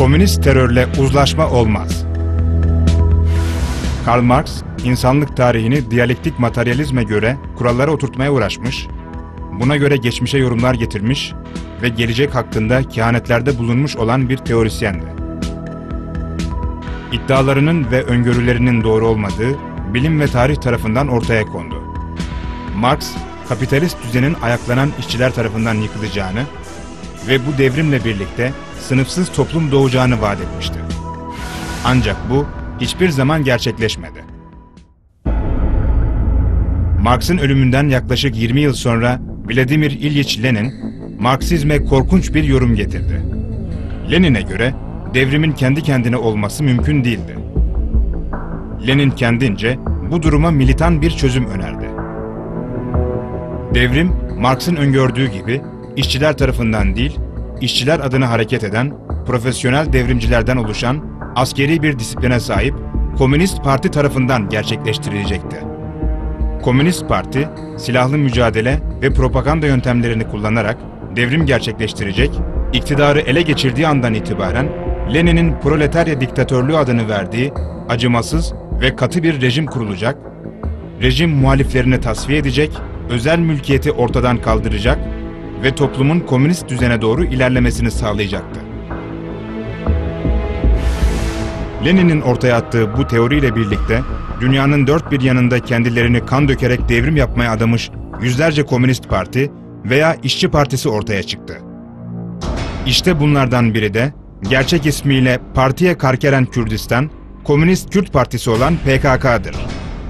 Komünist terörle uzlaşma olmaz. Karl Marx, insanlık tarihini diyalektik materyalizme göre kurallara oturtmaya uğraşmış, buna göre geçmişe yorumlar getirmiş ve gelecek hakkında kehanetlerde bulunmuş olan bir teorisyendi. İddialarının ve öngörülerinin doğru olmadığı bilim ve tarih tarafından ortaya kondu. Marx, kapitalist düzenin ayaklanan işçiler tarafından yıkılacağını ve bu devrimle birlikte sınıfsız toplum doğacağını vaat etmişti. Ancak bu hiçbir zaman gerçekleşmedi. Marx'ın ölümünden yaklaşık 20 yıl sonra Vladimir İlyich Lenin, Marksizme korkunç bir yorum getirdi. Lenin'e göre devrimin kendi kendine olması mümkün değildi. Lenin kendince bu duruma militan bir çözüm önerdi. Devrim, Marx'ın öngördüğü gibi işçiler tarafından değil, işçiler adına hareket eden, profesyonel devrimcilerden oluşan, askeri bir disipline sahip Komünist Parti tarafından gerçekleştirilecekti. Komünist Parti, silahlı mücadele ve propaganda yöntemlerini kullanarak devrim gerçekleştirecek, iktidarı ele geçirdiği andan itibaren Lenin'in proletarya diktatörlüğü adını verdiği acımasız ve katı bir rejim kurulacak, rejim muhaliflerini tasfiye edecek, özel mülkiyeti ortadan kaldıracak ve toplumun komünist düzene doğru ilerlemesini sağlayacaktı. Lenin'in ortaya attığı bu teoriyle birlikte dünyanın dört bir yanında kendilerini kan dökerek devrim yapmaya adamış yüzlerce komünist parti veya işçi partisi ortaya çıktı. İşte bunlardan biri de gerçek ismiyle Partiye Karkeren Kürdistan, Komünist Kürt Partisi olan PKK'dır.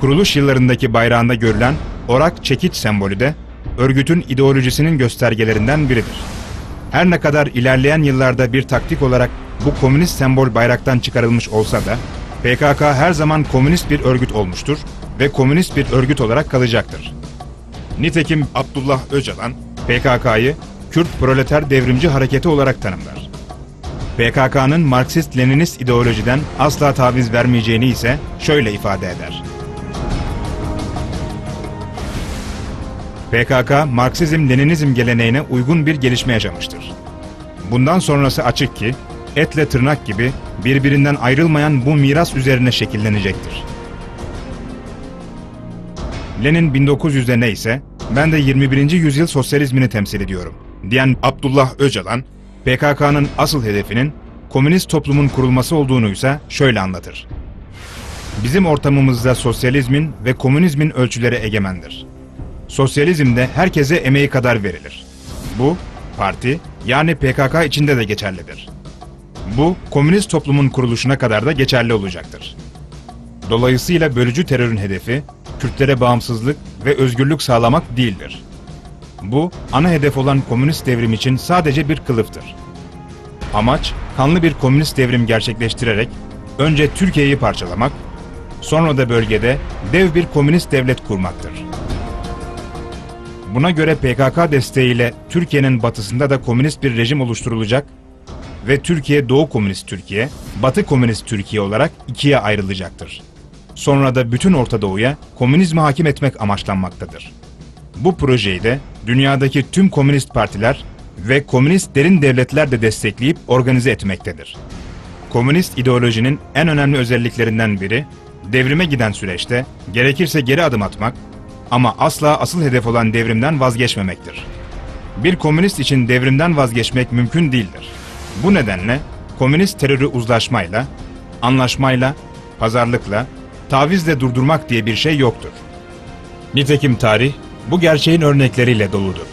Kuruluş yıllarındaki bayrağında görülen orak çekiç sembolü de örgütün ideolojisinin göstergelerinden biridir. Her ne kadar ilerleyen yıllarda bir taktik olarak bu komünist sembol bayraktan çıkarılmış olsa da PKK her zaman komünist bir örgüt olmuştur ve komünist bir örgüt olarak kalacaktır. Nitekim Abdullah Öcalan, PKK'yı Kürt Proleter Devrimci Hareketi olarak tanımlar. PKK'nın Marksist-Leninist ideolojiden asla taviz vermeyeceğini ise şöyle ifade eder. PKK, Marksizm-Leninizm geleneğine uygun bir gelişme yaşamıştır. Bundan sonrası açık ki, etle tırnak gibi birbirinden ayrılmayan bu miras üzerine şekillenecektir. Lenin 1900'de neyse, ben de 21. yüzyıl sosyalizmini temsil ediyorum, diyen Abdullah Öcalan, PKK'nın asıl hedefinin komünist toplumun kurulması olduğunuysa şöyle anlatır. Bizim ortamımızda sosyalizmin ve komünizmin ölçüleri egemendir. Sosyalizmde herkese emeği kadar verilir. Bu, parti yani PKK içinde de geçerlidir. Bu, komünist toplumun kuruluşuna kadar da geçerli olacaktır. Dolayısıyla bölücü terörün hedefi, Kürtlere bağımsızlık ve özgürlük sağlamak değildir. Bu, ana hedef olan komünist devrim için sadece bir kılıftır. Amaç, kanlı bir komünist devrim gerçekleştirerek, önce Türkiye'yi parçalamak, sonra da bölgede dev bir komünist devlet kurmaktır. Buna göre PKK desteğiyle Türkiye'nin batısında da komünist bir rejim oluşturulacak ve Türkiye Doğu Komünist Türkiye, Batı Komünist Türkiye olarak ikiye ayrılacaktır. Sonra da bütün Orta Doğu'ya komünizmi hakim etmek amaçlanmaktadır. Bu projeyi de dünyadaki tüm komünist partiler ve komünist derin devletler de destekleyip organize etmektedir. Komünist ideolojinin en önemli özelliklerinden biri, devrime giden süreçte gerekirse geri adım atmak ama asla asıl hedef olan devrimden vazgeçmemektir. Bir komünist için devrimden vazgeçmek mümkün değildir. Bu nedenle komünist terörü uzlaşmayla, anlaşmayla, pazarlıkla, tavizle durdurmak diye bir şey yoktur. Nitekim tarih bu gerçeğin örnekleriyle doludur.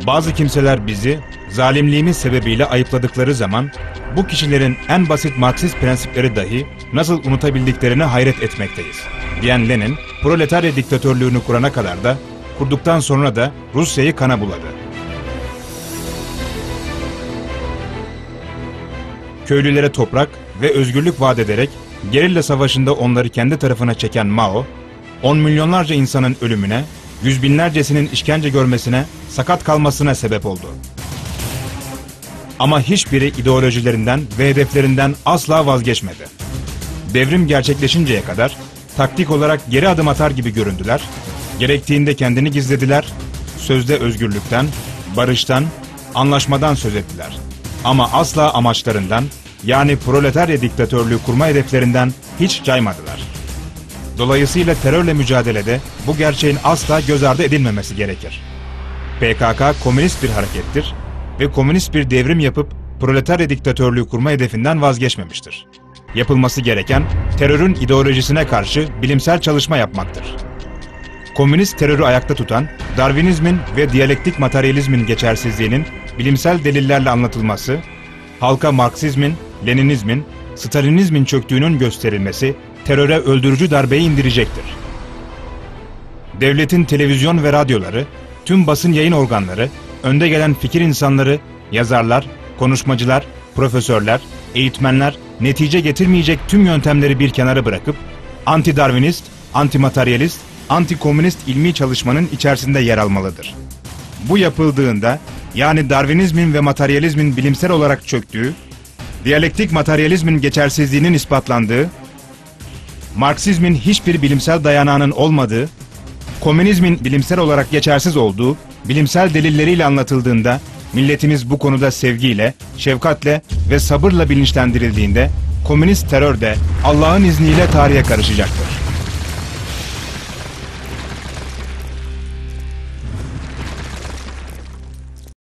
Bazı kimseler bizi zalimliğimiz sebebiyle ayıpladıkları zaman bu kişilerin en basit Marksist prensipleri dahi nasıl unutabildiklerine hayret etmekteyiz, diyen Lenin, proletarya diktatörlüğünü kurana kadar da, kurduktan sonra da Rusya'yı kana buladı. Köylülere toprak ve özgürlük vaat ederek gerilla savaşında onları kendi tarafına çeken Mao, 10 milyonlarca insanın ölümüne, yüz binlercesinin işkence görmesine, sakat kalmasına sebep oldu. Ama hiçbiri ideolojilerinden ve hedeflerinden asla vazgeçmedi. Devrim gerçekleşinceye kadar taktik olarak geri adım atar gibi göründüler, gerektiğinde kendini gizlediler, sözde özgürlükten, barıştan, anlaşmadan söz ettiler. Ama asla amaçlarından, yani proletarya diktatörlüğü kurma hedeflerinden hiç caymadılar. Dolayısıyla terörle mücadelede bu gerçeğin asla göz ardı edilmemesi gerekir. PKK komünist bir harekettir ve komünist bir devrim yapıp proletarya diktatörlüğü kurma hedefinden vazgeçmemiştir. Yapılması gereken terörün ideolojisine karşı bilimsel çalışma yapmaktır. Komünist terörü ayakta tutan, Darwinizmin ve diyalektik materyalizmin geçersizliğinin bilimsel delillerle anlatılması, halka Marksizmin, Leninizmin, Stalinizmin çöktüğünün gösterilmesi, teröre öldürücü darbeyi indirecektir. Devletin televizyon ve radyoları, tüm basın yayın organları, önde gelen fikir insanları, yazarlar, konuşmacılar, profesörler, eğitmenler, netice getirmeyecek tüm yöntemleri bir kenara bırakıp, anti-Darwinist, anti-materyalist, anti-komünist ilmi çalışmanın içerisinde yer almalıdır. Bu yapıldığında, yani Darwinizmin ve materyalizmin bilimsel olarak çöktüğü, diyalektik materyalizmin geçersizliğinin ispatlandığı, Marksizmin hiçbir bilimsel dayanağının olmadığı, komünizmin bilimsel olarak geçersiz olduğu, bilimsel delilleriyle anlatıldığında, milletimiz bu konuda sevgiyle, şefkatle ve sabırla bilinçlendirildiğinde, komünist terör de Allah'ın izniyle tarihe karışacaktır.